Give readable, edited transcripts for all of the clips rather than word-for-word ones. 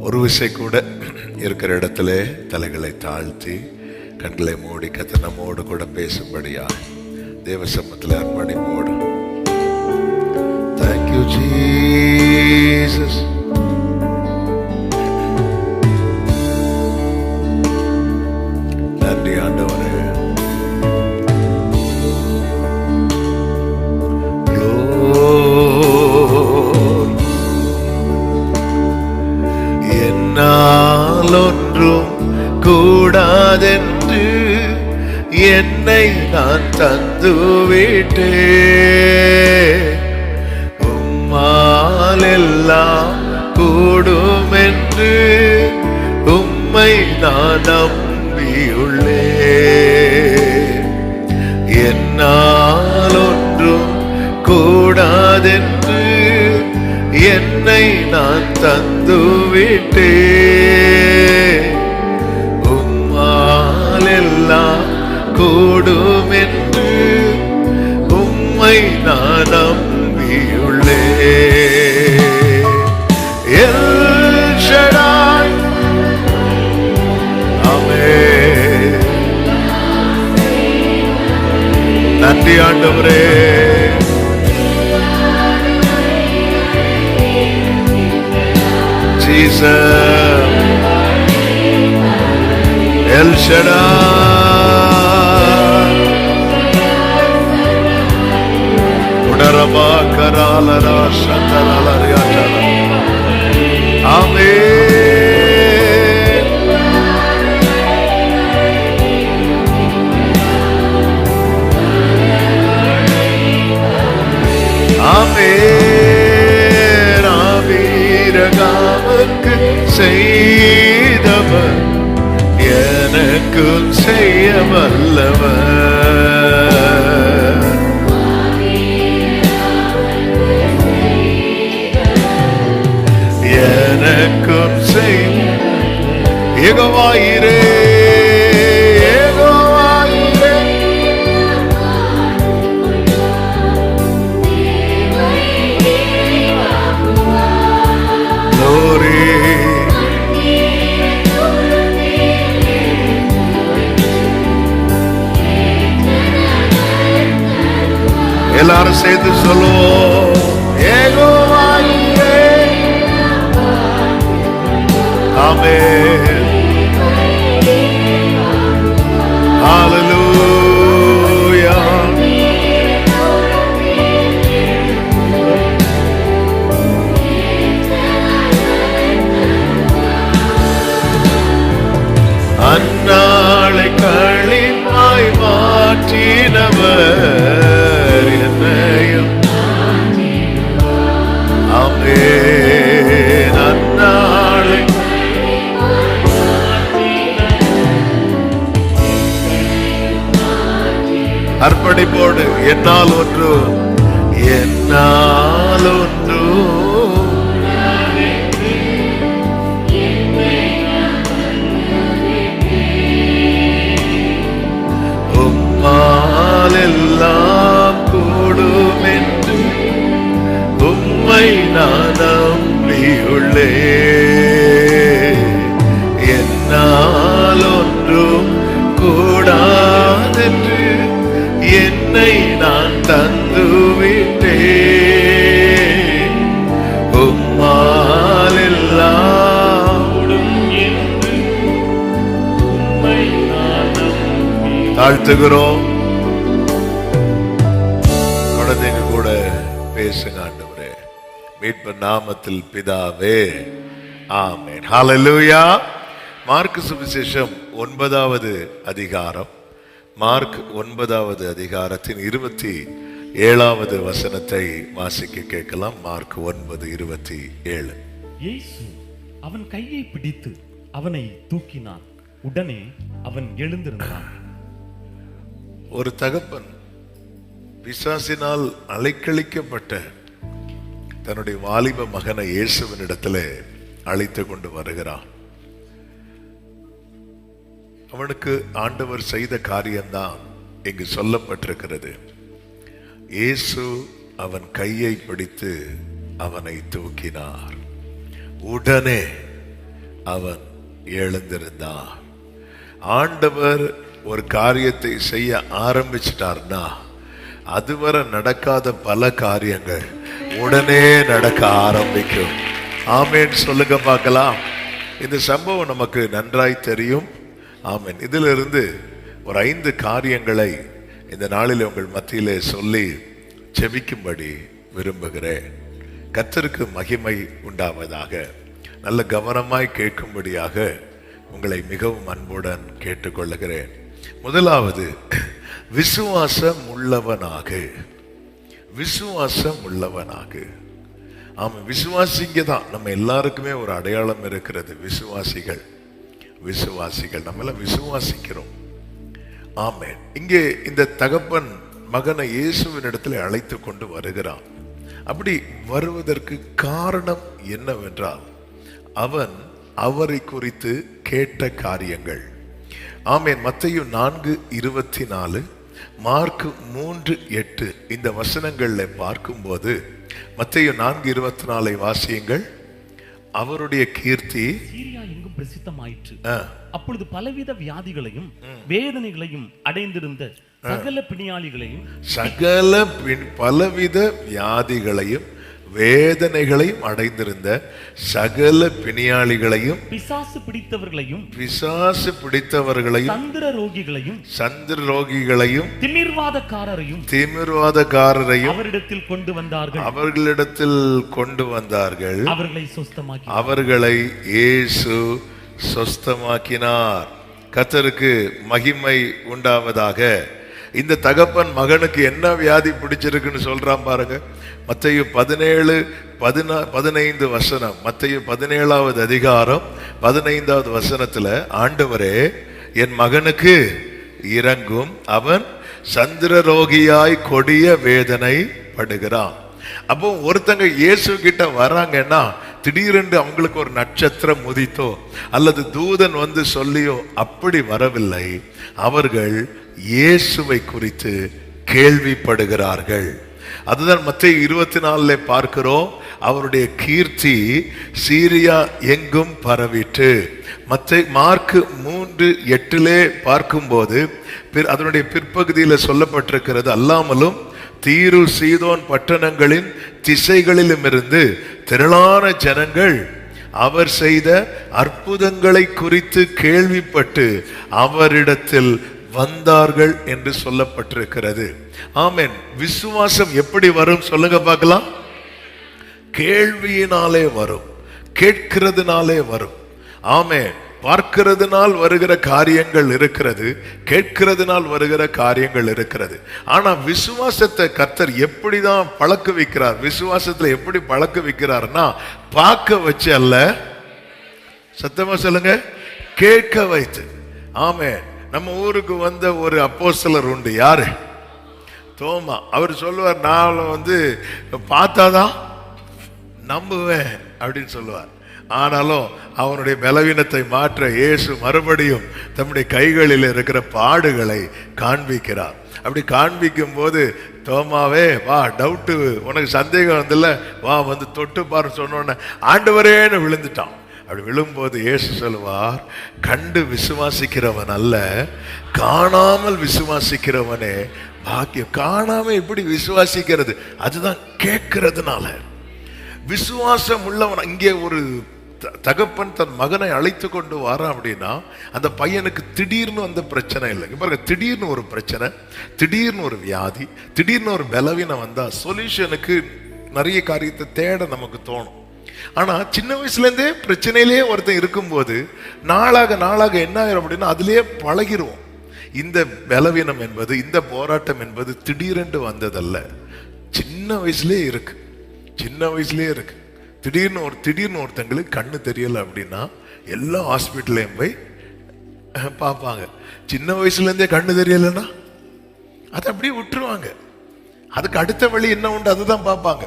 ஒரு விசை கூட இருக்கிற இடத்துல தலைகளை தாழ்த்தி கண்களை மூடி கர்த்தர் நம்மோடு கூட பேசும்படியா தேவ சமூகத்தில் அர்ப்பணிப்போடு. Thank you Jesus. நன்றி ஆண்டவரே. என்னால் ஒன்றும் கூடாதென்று என்னை நான் தந்து விட்டேன். உம்மால் எல்லாம் கூடும் என்று உம்மை நான் நம்பியுள்ளேன். என்னால் ஒன்றும் கூடாதென்று என்னை நான் தந்து விட்டேன். உம்மால் எல்லாம் கூடும் என்று உம்மை நான் நம்பியுள்ளேன். எல் ஷடாய் ஆமென். நன்றி ஆண்டவரே. Jesus El Shaddai Udaraba Karala Rashatalala Riatala. Amen. Amen. Aviragamakku செய்தவர் எனக்கும் செய்ய வல்லவர். எனக்கும் செய்ய யெகோவாயிரே யெகோவாயிரே. Glory. எல்லாரும் சேர்த்து சொல்லுவோம். யெகோவாயிரே. ஆமென். ஹல்லேலூயா. அந்நாளை களிப்பாய் மாற்றினவர் என்னையும். ஆமென். அந்நாளை அர்ப்பணிப்போடு என்னால் ஒன்று என்னால் ஒன்று உம்மால் எல்லாம் கூடும் என்று உம்மை நான் நம்பியுள்ளேன். என்னால் ஒன்றும் கூடாதென்று என்னை நான் தந்து விட்டேன். உம்மால் எல்லாம் கூடும் என்று உம்மை நான் தாழ்த்துகிறோம். குழந்தைங்க கூட பேசுங்க ஆண்டவரே. மீட்பர் நாமத்தில் பிதாவே ஆமென். ஹல்லேலூயா. மார்க் சுவிசேஷம் 9வது அதிகாரம், மார்க் 9வது அதிகாரத்தின் 27வது வசனத்தை வாசிக்க கேட்கலாம். மார்க் 9:27. இயேசு அவன் கையை பிடித்து அவனை தூக்கினான். உடனே அவன் எழுந்திருந்தான். ஒரு தகப்பன் பிசாசினால் அலைக்கழிக்கப்பட்ட தன்னுடைய வாலிப மகனை இயேசுவினிடத்தில் அழைத்து கொண்டு வருகிறான். அவனுக்கு ஆண்டவர் செய்த காரியம்தான் இங்கு சொல்லப்பட்டிருக்கிறது. இயேசு அவன் கையை பிடித்து அவனை தூக்கினார். உடனே அவன் எழுந்திருந்தான். ஆண்டவர் ஒரு காரியத்தை செய்ய ஆரம்பிச்சிட்டார்னா அதுவரை நடக்காத பல காரியங்கள் உடனே நடக்க ஆரம்பிக்கும். ஆமேன் சொல்லுங்க பார்க்கலாம். இந்த சம்பவம் நமக்கு நன்றாய் தெரியும். ஆமேன். இதிலிருந்து ஒரு 5 காரியங்களை இந்த நாளில் உங்கள் மத்தியிலே சொல்லி செபிக்கும்படி விரும்புகிறேன். கர்த்தருக்கு மகிமை உண்டாவதாக. நல்ல கவனமாய் கேட்கும்படியாக உங்களை மிகவும் அன்புடன் கேட்டுக்கொள்ளுகிறேன். முதலாவது, விசுவாசம் உள்ளவனாக. விசுவாசம் உள்ளவனாக. ஆமா, விசுவாசிங்க தான். நம்ம எல்லாருக்குமே ஒரு அடையாளம் இருக்கிறது. விசுவாசிகள் நம்ம எல்லாம் விசுவாசிக்கிறோம். ஆமென். இங்கே இந்த தகப்பன் மகனை இயேசுவின் இடத்துல அழைத்து கொண்டு வருகிறான். அப்படி வருவதற்கு காரணம் என்னவென்றால் அவன் அவரை குறித்து கேட்ட காரியங்கள். ஆமென். மத்தேயு 4:24, மார்க் 3:8 இந்த வசனங்கள்ல பார்க்கும்போது, மத்தேயு 4:24 வாசியுங்கள். அவருடைய கீர்த்தி சீரியா எங்கும் பிரசித்தமாயிற்று. அப்பொழுது பலவித வியாதிகளையும் வேதனைகளையும் அடைந்திருந்த சகல பிணியாளிகளையும் பலவித வியாதிகளையும் வேதனைகளையும் அடைந்திருந்த சகல பிணியாளிகளையும் பிசாசு பிடித்தவர்களையும் சந்திர ரோகிகளையும் திமிர்வாதக்காரரையும் அவர்களிடத்தில் கொண்டு வந்தார்கள். அவர்களை இயேசு சொஸ்தமாக்கினார். கர்த்தருக்கு மகிமை உண்டாவதாக. இந்த தகப்பன் மகனுக்கு என்ன வியாதி பிடிச்சிருக்குன்னு சொல்றான் பாருங்க. மத்தேயு 17:15 வசனம். மத்தேயு 17வது அதிகாரம் 15வது வசனத்துல, ஆண்டவரே என் மகனுக்கு இரங்கும், அவன் சந்திரரோகியாய் கொடிய வேதனை படுகிறான். அப்போ ஒருத்தங்க இயேசு கிட்ட வராங்கன்னா திடீரென்று அவங்களுக்கு ஒரு நட்சத்திரம் உதித்தோ அல்லது தூதன் வந்து சொல்லியோ அப்படி வரவில்லை. அவர்கள் இயேசுவை குறித்து கேள்விப்படுகிறார்கள். அதுதான் மத்தேயு 24 பார்க்கிறோம். அவருடைய கீர்த்தி சீரியா எங்கும் பரவிட்டு. மார்க் 3:8 பார்க்கும்போது அதனுடைய பிற்பகுதியில் சொல்லப்பட்டிருக்கிறது, அல்லாமலும் தீரு சீதோன் பட்டணங்களின் திசைகளிலும் இருந்து திரளான ஜனங்கள் அவர் செய்த அற்புதங்களை குறித்து கேள்விப்பட்டு அவரிடத்தில் வந்தார்கள் என்று சொல்லப்பட்டிருக்கிறது. ஆமென். விசுவாசம் எப்படி வரும் சொல்லுங்க பார்க்கலாம். கேள்வியினாலே வரும், கேட்கிறதுனாலே வரும். ஆமென். பார்க்கிறதுனால் வருகிற காரியங்கள் இருக்கிறது, கேட்கிறதுனால் வருகிற காரியங்கள் இருக்கிறது. ஆனா விசுவாசத்தை கர்த்தர் எப்படிதான் பழக்க வைக்கிறார்? விசுவாசத்துல எப்படி பழக்க வைக்கிறார்னா பார்க்க வச்சு அல்ல, சத்தமா சொல்லுங்க, கேட்க வைத்து. ஆமென். நம்ம ஊருக்கு வந்த ஒரு அப்போஸ்தலர் உண்டு. யாரு? தோமா. அவர் சொல்லுவார், நான் பார்த்தாதான் நம்புவேன் அப்படின்னு சொல்லுவார். ஆனாலும் அவனுடைய பலவீனத்தை மாற்ற இயேசு மறுபடியும் தம்முடைய கைகளில் இருக்கிற பாடுகளை காண்பிக்கிறார். அப்படி காண்பிக்கும் போது, தோமாவே வா, டவுட்டு உனக்கு சந்தேகம் வந்துல்ல, வா வந்து தொட்டு பாரு சொன்னோன்னு ஆண்டவரேன்னு விழுந்துட்டான். அப்படி விழும்போது இயேசு சொல்லுவார், கண்டு விசுவாசிக்கிறவன் அல்ல, காணாமல் விசுவாசிக்கிறவனே பாக்கியம். காணாம எப்படி விசுவாசிக்கிறது? அதுதான் கேட்கிறதுனால. விசுவாசம் உள்ளவன். இங்கே ஒரு தகப்பன் தன் மகனை அழைத்து கொண்டு வரான் அப்படின்னா அந்த பையனுக்கு திடீர்னு வந்த பிரச்சனை இல்லை. பாருங்க, திடீர்னு ஒரு பிரச்சனை, திடீர்னு ஒரு வியாதி, திடீர்னு ஒரு பலவீனம் வந்தா சொல்யூஷனுக்கு நிறைய காரியத்தை தேட நமக்கு தோணும். ஆனா சின்ன வயசுல இருந்தே பிரச்சனையிலேயே ஒருத்தன் இருக்கும்போது நாளாக நாளாக என்ன ஆயிரும் அப்படின்னா அதுலயே பழகிருவோம். இந்த பலவீனம் என்பது, இந்த போராட்டம் என்பது திடீரென்று வந்ததல்ல, சின்ன வயசுலயே இருக்கு. சின்ன வயசுலயே இருக்கு. திடீர்னு ஒருத்தங்களுக்கு கண்ணு தெரியல அப்படின்னா எல்லா ஹாஸ்பிட்டலையும் போய் பார்ப்பாங்க. சின்ன வயசுல இருந்தே கண்ணு தெரியலன்னா அதை அப்படியே விட்டுருவாங்க. அதுக்கு அடுத்த வழி என்ன உண்டு அதுதான் பார்ப்பாங்க.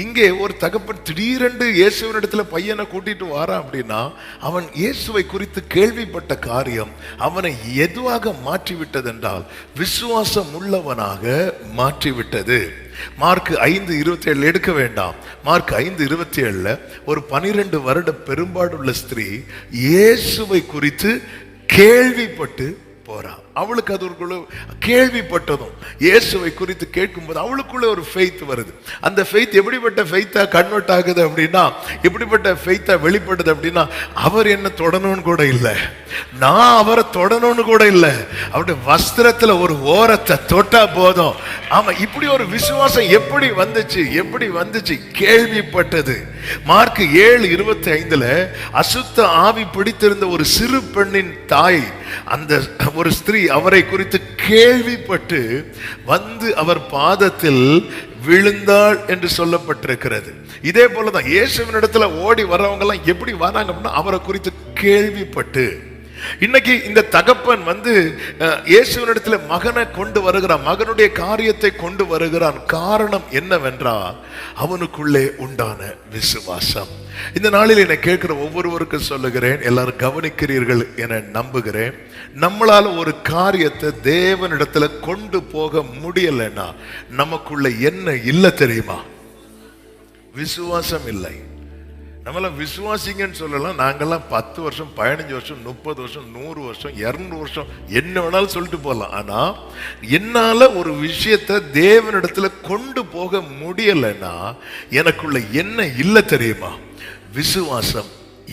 இங்கே ஒரு தகப்பன் திடீரென்று இயேசுவின் இடத்துல பையனை கூட்டிட்டு வாரான் அப்படின்னா அவன் இயேசுவை குறித்து கேள்விப்பட்ட காரியம் அவனை எதுவாக மாற்றிவிட்டது என்றால் விசுவாசம் உள்ளவனாக மாற்றிவிட்டது. மார்க் 5:27 எடுக்க வேண்டாம். மார்க் 5:27 ஒரு 12 வருட பெரும்பாடுள்ள ஸ்திரீ இயேசுவை குறித்து கேள்விப்பட்டு போறா. அவளுக்கு அது ஒரு கேள்விப்பட்டதும் இயேசுவை குறித்து கேட்கும்போது அவளுக்குள்ள ஒரு ஃபெய்த் வருது. அந்த ஃபெய்த் எப்படிப்பட்ட ஃபெய்த்தா கன்வெர்ட் ஆகுது அப்படின்னா, எப்படிப்பட்ட ஃபெய்த்தா வெளிப்படுது அப்படின்னா, அவர் என்ன தொடணும்னு கூட இல்லை, நான் அவரை தொடணும்னு கூட இல்லை, அவருடைய வஸ்திரத்துல ஒரு ஓரத்தை தொட்டா போதும். ஆமா, இப்படி ஒரு விசுவாசம் எப்படி வந்துச்சு? கேள்விப்பட்டது. மார்க் 7:25 அசுத்த ஆவி பிடித்திருந்த ஒரு சிறு பெண்ணின் தாய், அந்த ஒரு ஸ்திரீ அவரை குறித்து கேள்விப்பட்டு வந்து அவர் பாதத்தில் விழுந்தாள் என்று சொல்லப்பட்டிருக்கிறது. இதே போலதான் இயேசுவின் இடத்துல ஓடி வர்றவங்க எல்லாம் எப்படி வராங்க அப்படின்னா, அவரை குறித்து கேள்விப்பட்டு. இன்னைக்கு இந்த தகப்பன் வந்து இயேசுவினிடத்தில் மகனை கொண்டு வருகிறான், மகனுடைய காரியத்தை கொண்டு வருகிறான். காரணம் என்னவென்றால் அவனுக்குள்ளே உண்டான விசுவாசம். இந்த நாளில் என்னை கேட்கிற ஒவ்வொருவருக்கும் சொல்லுகிறேன், எல்லாரும் கவனிக்கிறீர்கள் என நம்புகிறேன். நம்மளால ஒரு காரியத்தை தேவனிடத்துல கொண்டு போக முடியலைன்னா நமக்குள்ள என்ன இல்லை தெரியுமா? விசுவாசம் இல்லை. நம்மளாம் விசுவாசிங்கன்னு சொல்லலாம். நாங்கெல்லாம் 10 வருஷம் 15 வருஷம் 30 வருஷம் 100 வருஷம் 200 வருஷம் என்ன வேணாலும் சொல்லிட்டு போகலாம். ஆனா என்னால ஒரு விஷயத்தை தேவனிடத்துல கொண்டு போக முடியலைன்னா எனக்குள்ள என்ன இல்லை தெரியுமா? விசுவாசம்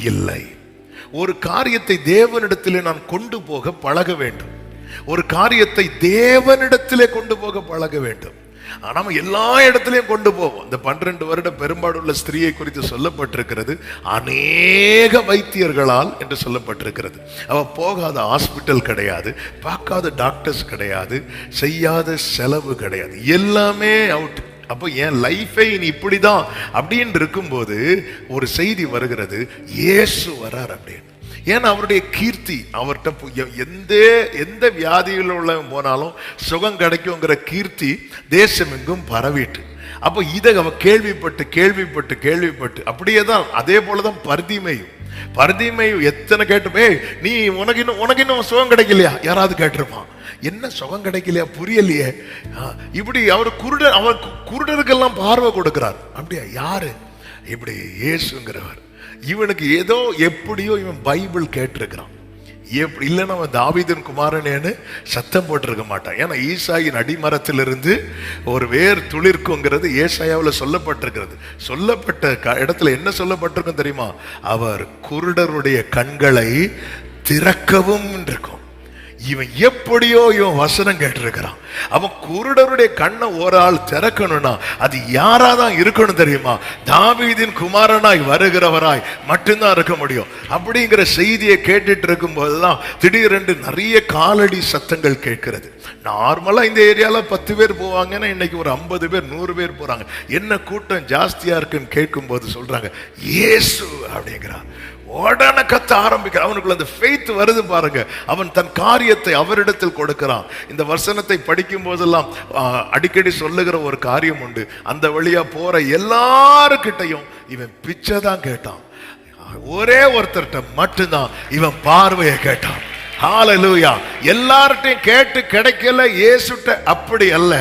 இல்லை. ஒரு காரியத்தை தேவனிடத்திலே நான் கொண்டு போக பழக வேண்டும். ஒரு காரியத்தை தேவனிடத்திலே கொண்டு போக பழக வேண்டும். நாம எல்லா இடத்திலையும் கொண்டு போவோம். இந்த 12 வருட பெரும்பாடுள்ள ஸ்திரீயை குறித்து சொல்லப்பட்டிருக்கிறது, அநேக வைத்தியர்களால் என்று சொல்லப்பட்டிருக்கிறது. அவ போகாத ஹாஸ்பிட்டல் கிடையாது, பார்க்காத டாக்டர்ஸ் கிடையாது, செய்யாத செலவு கிடையாது, எல்லாமே அவுட். அப்போ என் லைஃபை இனி இப்படிதான் அப்படின்னு இருக்கும்போது ஒரு செய்தி வருகிறது, இயேசு வரார் அப்படின்னு. ஏன்னா அவருடைய கீர்த்தி, அவர்கிட்ட எந்த வியாதியில் உள்ள போனாலும் சுகம் கிடைக்குங்கிற கீர்த்தி தேசம் எங்கும் பரவிட்டு, அப்போ இதை அவ கேள்விப்பட்டு அப்படியே தான். அதே போலதான் பர்தீமையும் எத்தனை கேட்டுமே, நீ உனக்கு இன்னும் சுகம் கிடைக்கலையா? யாராவது கேட்டிருப்பான், என்ன சுகம் கிடைக்கலையா, புரியலையே. இப்படி அவர் குருடருக்கெல்லாம் பார்வை கொடுக்கிறார். அப்படியா? யாரு? இப்படி இயேசுங்கிறவர். இவனுக்கு ஏதோ எப்படியோ இவன் பைபிள் கேட்டிருக்கிறான். இல்லைன்னா அவன் தாவீதின் குமாரனேன்னு சத்தம் போட்டிருக்க மாட்டான். ஏன்னா ஈசாயின் அடிமரத்திலிருந்து ஒரு வேர் துளிர்க்குங்கிறது ஏசாயாவில் சொல்லப்பட்டிருக்கிறது. சொல்லப்பட்ட இடத்துல என்ன சொல்லப்பட்டிருக்கும் தெரியுமா? அவர் குருடருடைய கண்களை திறக்கவும் இருக்கும். இவன் எப்படியோ இவன் வசனம் கேட்டிருக்கிறான். அவன் குருடருடைய கண்ணை ஒரு ஆள் திறக்கணும்னா அது யாராதான் இருக்கணும் தெரியுமா? தாவீதின் குமாரனாய் வருகிறவராய் மட்டும்தான் இருக்க முடியும். அப்படிங்கிற செய்தியை கேட்டுட்டு இருக்கும் போதுதான் திடீரென்று நிறைய காலடி சத்தங்கள் கேட்கிறது. நார்மலா இந்த ஏரியால 10 பேர் போவாங்கன்னா இன்னைக்கு ஒரு 50 பேர் 100 பேர் போறாங்க. என்ன கூட்டம் ஜாஸ்தியா இருக்குன்னு கேட்கும் போது சொல்றாங்க, இயேசு அப்படிங்கிறான். உடனே கத்த ஆரம்பிக்கிறான். அவனுக்குள்ள அந்த ஃபெய்த் வருது பாருங்க. அவன் தன் காரியத்தை அவரிடத்தில் கொடுக்கிறான். இந்த வசனத்தை படிக்கும் போதெல்லாம் அடிக்கடி சொல்லுகிற ஒரு காரியம் உண்டு. அந்த வழியா போற எல்லாருக்கிட்டையும் இவன் பிச்சை தான் கேட்டான். ஒரே ஒருத்தர்கிட்ட மட்டும்தான் இவன் பார்வையை கேட்டான். ஹalleluya. எல்லார்ட்டையும் கேட்டு கிடைக்கல, இயேசுட்ட அப்படி அல்ல.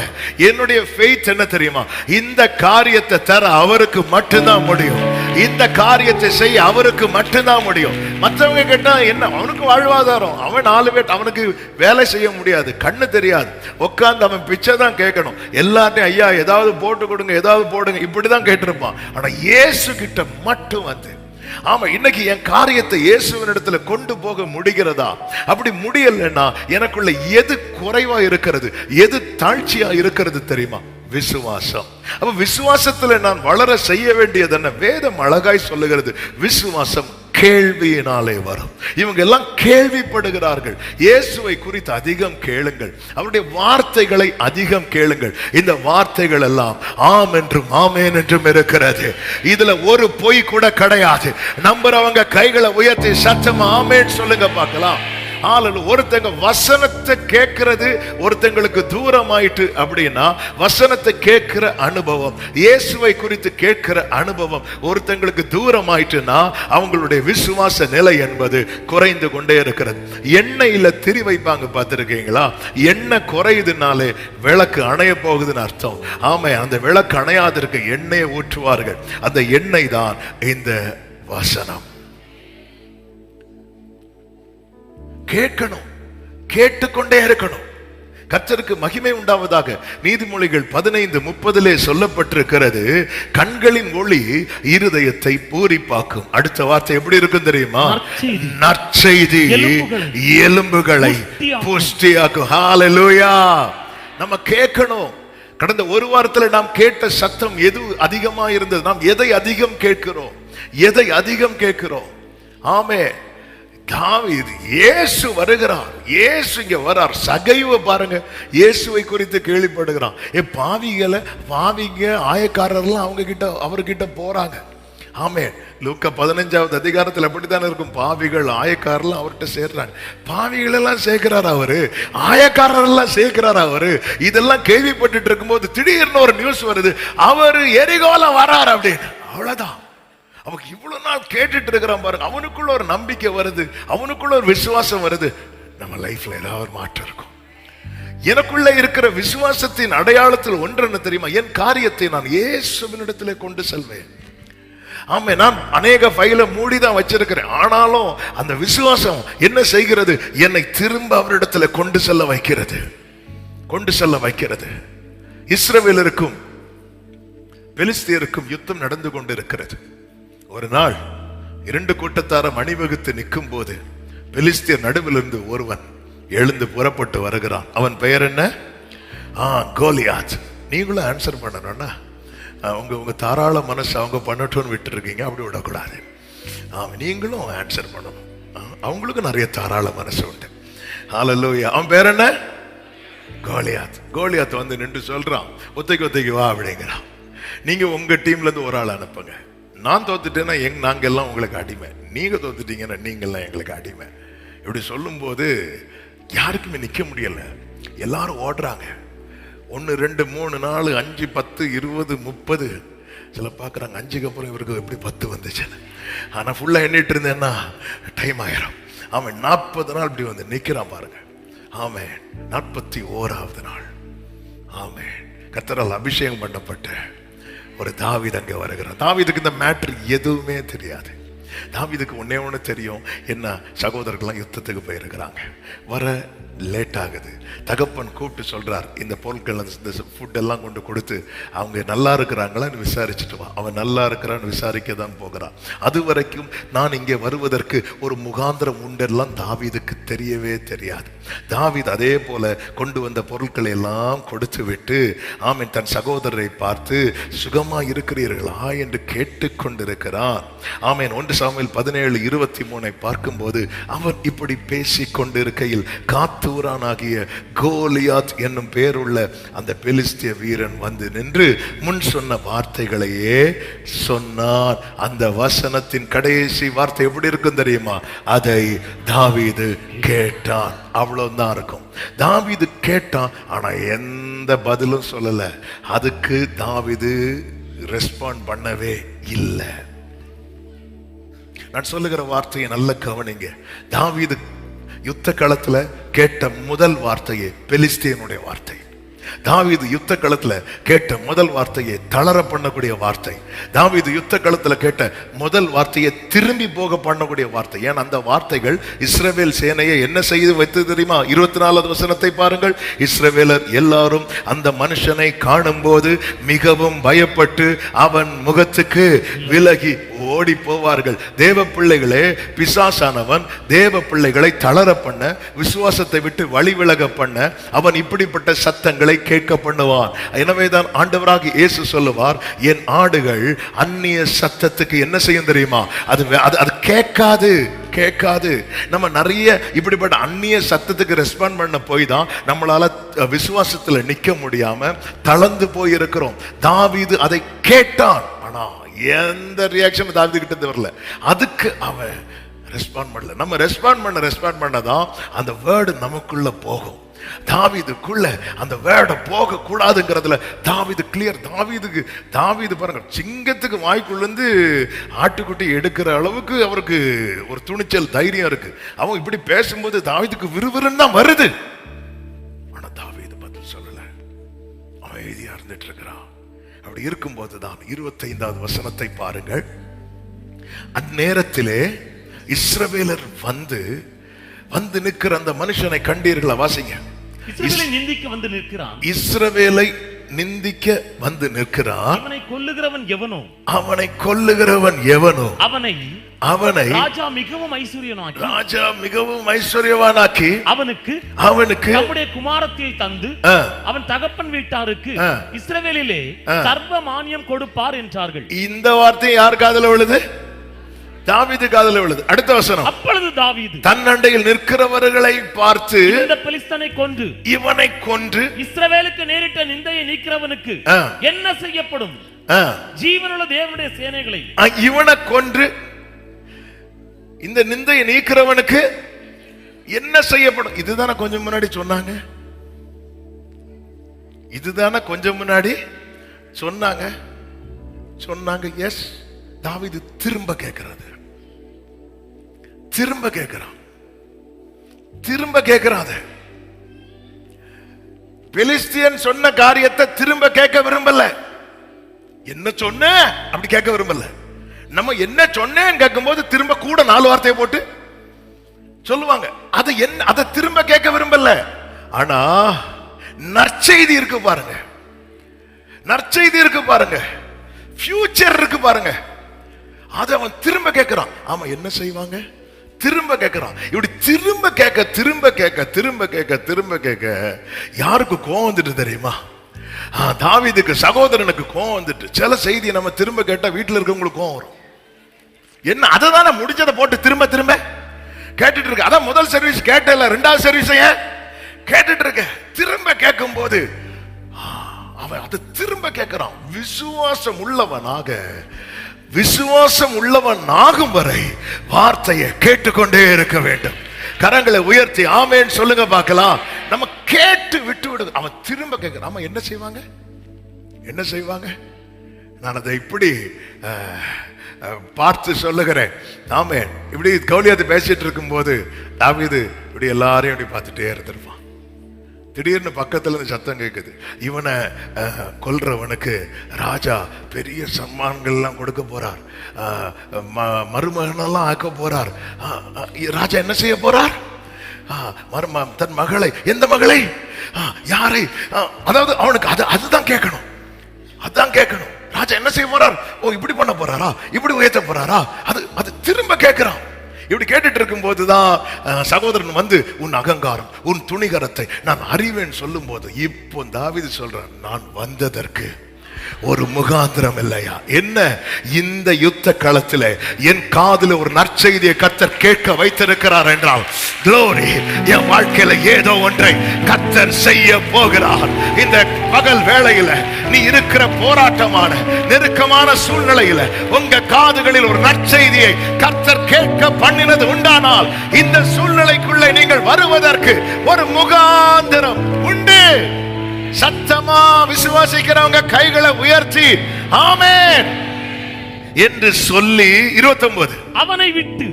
என்னுடைய ஃபெய்த் என்ன தெரியுமா? இந்த காரியத்தை தர அவருக்கு மட்டும்தான் முடியும். இந்த காரியத்தை செய்ய அவருக்கு மட்டும்தான் முடியும். மற்றவங்க கேட்டா என்ன? அவனுக்கு வாழ்வாதாரம், அவன் 4 பேர், அவனுக்கு வேலை செய்ய முடியாது, கண்ணு தெரியாது, உட்கார்ந்து அவன் பிச்சை தான் கேட்கணும். எல்லார்ட்டையும் ஐயா ஏதாவது போட்டு கொடுங்க, ஏதாவது போடுங்க, இப்படிதான் கேட்டிருப்பான். ஆனா இயேசு கிட்ட மட்டும் வந்து, ஆமா, இன்னைக்கு என் காரியத்தை இயேசுவின் இடத்துல கொண்டு போக முடிகிறதா? அப்படி முடியலன்னா எனக்குள்ள எது குறைவா இருக்கிறது, எது தாழ்ச்சியா இருக்கிறது தெரியுமா? விசுவாசம். அப்ப விசுவாசத்துல நான் வளர செய்ய வேண்டியது என்ன? வேதம் அழகாய் சொல்லுகிறது, விசுவாசம் கேள்வியினாலே வரும். இவங்க எல்லாம் கேள்விப்படுகிறார்கள். இயேசுவை குறித்து அதிகம் கேளுங்கள், அவருடைய வார்த்தைகளை அதிகம் கேளுங்கள். இந்த வார்த்தைகள் எல்லாம் ஆம் என்றும் ஆமேன் என்றும் இருக்கிறது. இதுல ஒரு பொய் கூட கிடையாது. நம்புறவங்க கைகளை உயர்த்தி சத்தமா ஆமேன் சொல்லுங்க பார்க்கலாம். ஒருத்தங்க வசனத்தை கேட்கிறது ஒருத்தங்களுக்கு தூரமாயிட்டு அப்படின்னா, வசனத்தை கேட்கிற அனுபவம், இயேசுவை குறித்து கேட்கிற அனுபவம் ஒருத்தங்களுக்கு தூரமாயிட்டுனா அவங்களுடைய விசுவாச நிலை என்பது குறைந்து கொண்டே இருக்கிறது. எண்ணெயில திரி வைப்பாங்க, பார்த்திருக்கீங்களா? எண்ணெய் குறையுதுனாலே விளக்கு அணைய போகுதுன்னு அர்த்தம். ஆமா, அந்த விளக்கு அணையாதிருக்க எண்ணெயை ஊற்றுவார்கள். அந்த எண்ணெய் தான் இந்த வசனம். கேட்கணும், கேட்டுக்கொண்டே இருக்கணும். கர்த்தருக்கு மகிமை உண்டாவதாக. நீதிமொழிகள் 15:30 சொல்லப்பட்டிருக்கிறது, கண்களின் ஒளி இருதயத்தை பூரிப்பாக்கும். அடுத்த வார்த்தை எப்படி இருக்கும் தெரியுமா? நற்செய்தி எலும்புகளை புஷ்டியாக்கும். ஹல்லேலூயா. நம்ம கேட்கணும். கடந்த ஒரு வாரத்தில் நாம் கேட்ட சத்தம் எது அதிகமா இருந்தது? நாம் எதை அதிகம் கேட்கிறோம்? எதை அதிகம் கேட்கிறோம்? ஆமே, தாவீது, இயேசு வருகிறார், இயேசு இங்க வரார். சகைவை பாருங்க, இயேசுவை குறித்து கேள்விப்படுகிறான். பாவிங்க ஆயக்காரர்லாம் அவங்க கிட்ட, அவர்கிட்ட போறாங்க. ஆமே, லூக்கா 15வது அதிகாரத்தில் அப்படித்தானே இருக்கும். பாவிகள் ஆயக்காரர்லாம் அவர்கிட்ட சேர்றாங்க. பாவிகள் எல்லாம் சேர்க்கிறார் அவரு, ஆயக்காரர் எல்லாம் சேர்க்கிறார் அவரு. இதெல்லாம் கேள்விப்பட்டு இருக்கும்போது திடீர்னு ஒரு நியூஸ் வருது, அவரு எரிகோல வரார் அப்படின்னு. அவ்வளவுதான். அவனுக்கு இவ்வளவு நாள் கேட்டுட்டு இருக்கிறான் பாருங்க, அவனுக்குள்ள ஒரு நம்பிக்கை வருது, அவனுக்குள்ள ஒரு விசுவாசம் வருது. நம்ம லைஃப்ல ஏதாவது ஒரு மாற்றம் இருக்கும். எனக்குள்ள இருக்கிற விசுவாசத்தின் அடையாளத்தில் ஒன்று என்ன தெரியுமா? என் காரியத்தை நான் இயேசுவினிடத்திலே கொண்டு செல்வேன். ஆமா, நான் அநேக ஃபைலை மூடிதான் வச்சிருக்கிறேன். ஆனாலும் அந்த விசுவாசம் என்ன செய்கிறது? என்னை திரும்ப அவரிடத்துல கொண்டு செல்ல வைக்கிறது, கொண்டு செல்ல வைக்கிறது. இஸ்ரவேலருக்கும் பெலிஸ்தியருக்கும் யுத்தம் நடந்து கொண்டு இருக்கிறது. ஒரு நாள் 2 கூட்டத்தாரும் அணிவகுத்து நிற்கும் போது பெலிஸ்தியர் நடுவில் இருந்து ஒருவன் எழுந்து புறப்பட்டு வருகிறான். அவன் பெயர் என்ன? கோலியாத். நீங்களும் ஆன்சர் பண்ணணும்னா உங்க தாராள மனசு அவங்க பண்ணட்டும்னு விட்டு இருக்கீங்க, அப்படி விடக்கூடாது. நீங்களும் ஆன்சர் பண்ணணும். அவங்களுக்கு நிறைய தாராள மனசு உண்டு. ஹல்லேலூயா. அவன் பேர் என்ன? கோலியாத். கோலியாத் வந்து நின்று சொல்றான், ஒத்தைக்கு வா அப்படிங்கிறான். நீங்க உங்க டீம்ல இருந்து ஒரு ஆள் அனுப்புங்க. நான் தோத்துட்டேன்னா நாங்க எல்லாம் உங்களுக்கு அடிமை, நீங்க தோத்துட்டீங்கன்னா நீங்க எல்லாம் எங்களுக்கு அடிமை. இப்படி சொல்லும் போது யாருக்குமே நிக்க முடியல. எல்லாரும் ஓடுறாங்க. 1 2 3 4 5 10 20 30 சில பாக்குறாங்க. 5க்கு அப்புறம் இவருக்கு எப்படி 10 வந்துச்சு. ஆனா ஃபுல்லா எண்ணிட்டு இருந்தேன்னா டைம் ஆயிரும். அவன் 40 நாள் இப்படி வந்து நிக்கிறான் பாருங்க. ஆமே, 41வது நாள். ஆமே, கர்த்தரால் அபிஷேகம் பண்ணப்பட்ட ஒரு தாவீது அங்கே வருகிறான். தாவீதுக்கு இந்த மேட்ரு எதுவுமே தெரியாது. தாவீதுக்கு ஒண்ணு தெரியும், என்ன? சகோதரர்கள்லாம் யுத்தத்துக்கு போயிருக்கிறாங்க, வர லேட் ஆகுது. தகப்பன் கூப்பிட்டு சொல்றார், இந்த பொருட்கள், இந்த ஃபுட் எல்லாம் கொண்டு கொடுத்து அவங்க நல்லா இருக்கிறாங்களான்னு விசாரிச்சுட்டு வா. அவன் நல்லா இருக்கிறான்னு விசாரிக்க தான் போகிறான். அது வரைக்கும் நான் இங்கே வருவதற்கு ஒரு முகாந்திரம் உண்டெல்லாம் தாவீதுக்கு தெரியவே தெரியாது. தாவீது அதே போல கொண்டு வந்த பொருட்களை எல்லாம் கொடுத்து விட்டு ஆமீன் தன் சகோதரரை பார்த்து சுகமா இருக்கிறீர்களா என்று கேட்டுக்கொண்டிருக்கிறான். ஆமீன். 1 சாமுவேல் 17:23 பார்க்கும்போது அவன் இப்படி பேசிக் கொண்டிருக்கையில் காத்தூரானாகிய கோலியாத் என்னும் பேருள்ள அந்த பெலிஸ்திய வீரன் வந்து நின்று முன் சொன்ன வார்த்தைகளையே சொன்னார். அந்த வசனத்தின் கடைசி வார்த்தை எப்படி இருக்கும் தெரியுமா? அதை தாவீது கேட்டான். அவ்வளவுதான் இருக்கும். தாவீது கேட்டான், ஆனா எந்த பதிலும் சொல்லல. அதுக்கு தாவீது ரெஸ்பாண்ட் பண்ணவே இல்லை. நான் சொல்லுகிற வார்த்தையை நல்ல கவனிங்க. தாவீது யுத்த களத்துல கேட்ட முதல் வார்த்தையே பெலிஸ்தியனுடைய வார்த்தை. தாவீது யுத்த களத்துல கேட்ட முதல் வார்த்தையை தளர பண்ணக்கூடிய வார்த்தை. தாவீது யுத்த களத்துல கேட்ட முதல் வார்த்தையை திரும்பி போக பண்ணக்கூடிய வார்த்தை. ஏன் அந்த வார்த்தைகள் இஸ்ரவேல் சேனையை என்ன செய்து வைத்து தெரியுமா? 24வது வசனத்தை பாருங்கள். இஸ்ரவேலர் எல்லாரும் அந்த மனுஷனை காணும் போது மிகவும் பயப்பட்டு அவன் முகத்துக்கு விலகி ஓடி போவார்கள். தேவ பிள்ளைகளே, பிசாசானவன் தேவ பிள்ளைகளை தளர பண்ண, விசுவாசத்தை விட்டு வழி விலக பண்ண அவன் இப்படிப்பட்ட சத்தங்களை கேட்க பண்ணுவான். எனவேதான் ஆண்டவராகிய இயேசு சொல்லுவார், என் ஆடுகள் அந்நிய சத்தத்துக்கு என்ன செய்யும் தெரியுமா? அது கேட்காது, கேட்காது. நம்ம நிறைய இப்படிப்பட்ட அந்நிய சத்தத்துக்கு ரெஸ்பாண்ட் பண்ண போய் தான் நம்மளால விசுவாசத்துல நிக்க முடியாம தளர்ந்து போயிருக்கிறோம். தாவீது அதை கேட்டான், ஆனா எந்த ரியாக்ஷன் தாவீது கிட்ட வரல. அதுக்கு அவன் ரெஸ்பாண்ட் பண்ணல. நம்ம ரெஸ்பாண்ட் பண்ணதான் அந்த வேர்டு நமக்குள்ள போகும். தாவீதுக்குள்ள அந்த வேர்ட போக கூடாதுங்கிறதுல தாவீது கிளியர். தாவீது பாருங்க, சிங்கத்துக்கு வாய்க்குள்ளேருந்து ஆட்டுக்குட்டி எடுக்கிற அளவுக்கு அவருக்கு ஒரு துணிச்சல், தைரியம் இருக்கு. அவன் இப்படி பேசும்போது தாவீதுக்கு விறுவிறுன்னு தான் வருது. ஆனா தாவீது பதில் சொல்லல, அமைதியா இருந்துட்டு இருக்கிறான். அப்படி இருக்கும்போது தான் 25வது வசனத்தை பாருங்கள். அந்நேரத்திலே இஸ்ரவேலர் வந்து நிற்கிற அந்த மனுஷனை கண்டீர்களா? வாசிங்க. இஸ்ரவேலை நிந்திக்க வந்து நிற்கிறான். இஸ்ரவேலை நிந்திக்க வந்து நிற்கிறான். அவனை கொல்லுகிறவன் எவனோ அவனை ராஜா மிகவும் ஐஸ்வர்யவானாக்கி அவனுக்கு நம்முடைய குமாரத்தை தந்து அவன் தகப்பன் வீட்டாருக்கு இஸ்ரவேலிலே சர்வ மானியம் கொடுப்பார் என்றார்கள். இந்த வார்த்தை யார் காதுல விழுது? தாவீது காதுல விழுது. அடுத்த வசனம். அப்பொழுது தாவீது தன் அண்டையில் நிற்கிறவர்களை பார்த்து இந்த பெலிஸ்தனை கொன்று இவனை கொன்று இஸ்ரவேலுக்கு நேரிட்ட நிந்தையை நீக்கிறவனுக்கு என்ன செய்யப்படும்? ஜீவனுள்ள தேவனுடைய சேனைகளை இவனை கொன்று இந்த நிந்தையை நீக்கிறவனுக்கு என்ன செய்யப்படும்? இதுதானே கொஞ்சம் முன்னாடி சொன்னாங்க. எஸ், தாவீது திரும்ப கேட்கிறான். பெலிஸ்தியன் சொன்ன காரியத்தை திரும்ப கேட்க விரும்பல. என்ன சொன்ன அப்படி கேட்க விரும்பல. நம்ம என்ன சொன்னேன்னு கேட்கும் போது திரும்ப கூட 4 வார்த்தையை போட்டு சொல்லுவாங்க. அதை திரும்ப கேட்க விரும்பல. ஆனா நற்செய்தி இருக்கு பாருங்க, ஃபியூச்சர் இருக்கு பாருங்க, அதை அவன் திரும்ப கேட்கிறான். ஆமா, என்ன செய்வாங்க? திரும்ப கேட்கிறான். இப்படி திரும்ப கேட்க யாருக்கு கோவம் வந்துட்டு தெரியுமா? தாவீதுக்கு, சகோதரனுக்கு கோவம் வந்துட்டு. சில செய்தியை நம்ம திரும்ப கேட்டா வீட்டுல இருக்கவங்களுக்கு கோவம் வரும். என்ன, அதை தானே முடிஞ்சதை போட்டு திரும்ப கேட்டுட்டு இருக்க. அதான் முதல் சர்வீஸ் கேட்டல, 2வது சர்வீஸ் கேட்டுட்டு இருக்க. திரும்ப கேட்கும் போது அவன் அதை திரும்ப கேட்கிறான். விசுவாசம் உள்ளவனாகும் வரை வார்த்தையை கேட்டுக்கொண்டே இருக்க வேண்டும். கரங்களை உயர்த்தி ஆமென் சொல்லுங்க பார்க்கலாம். நம்ம கேட்டு விட்டு விடுது. அவன் திரும்ப கேட்கிறான். ஆமா, என்ன செய்வாங்க? நான் அதை இப்படி பார்த்து சொல்லுகிறேன். ஆமென். இப்படி கௌலியாத்து பேசிட்டு இருக்கும் போது தாவீது இப்படி எல்லாரையும் இப்படி பார்த்துட்டே இருந்திருப்பான். திடீர்னு பக்கத்துல இருந்து சத்தம் கேட்குது. இவனை கொல்றவனுக்கு ராஜா பெரிய சம்மான்கள்லாம் கொடுக்க போறார், மருமகனெல்லாம் ஆக்க போறார். ராஜா என்ன செய்ய போறார்? தன் மகளை, எந்த மகளை, யாரை, அதாவது அவனுக்கு அதுதான் கேட்கணும். ராஜா என்ன செய்ய போறார்? ஓ, இப்படி பண்ண போறாரா, இப்படி உயர்த்த போறாரா? அது திரும்ப கேட்கிறான். இப்படி கேட்டுட்டு இருக்கும் போதுதான் சகோதரன் வந்து, உன் அகங்காரம், உன் துணிகரத்தை நான் அறிவேன் சொல்லும் போது, இப்போ தாவீது சொல்றான், நான் வந்ததற்கு ஒரு முகாந்திரம் இல்லையா? என்ன, இந்த யுத்த களத்தில் என் காதுல ஒரு நற்செய்தியை கர்த்தர் கேட்க வைத்திருக்கிறார் என்றால், glory, என் வாழ்க்கையில ஏதோ ஒன்றை கர்த்தர் செய்ய போகிறார். இந்த பகல் வேளையில நீ இருக்கிற போராட்டமான நெருக்கமான சூழ்நிலையில உங்க காதுகளில் ஒரு நற்செய்தியை கர்த்தர் கேட்க பண்ணினது உண்டானால், இந்த சூழ்நிலைக்குள்ளே நீங்கள் வருவதற்கு ஒரு முகாந்திரம் உண்டு. சத்தமா விசுவாசிக்கிறவங்க கைகளை உயர்த்தி ஆமென் என்று சொல்லி 29 அவனை விட்டு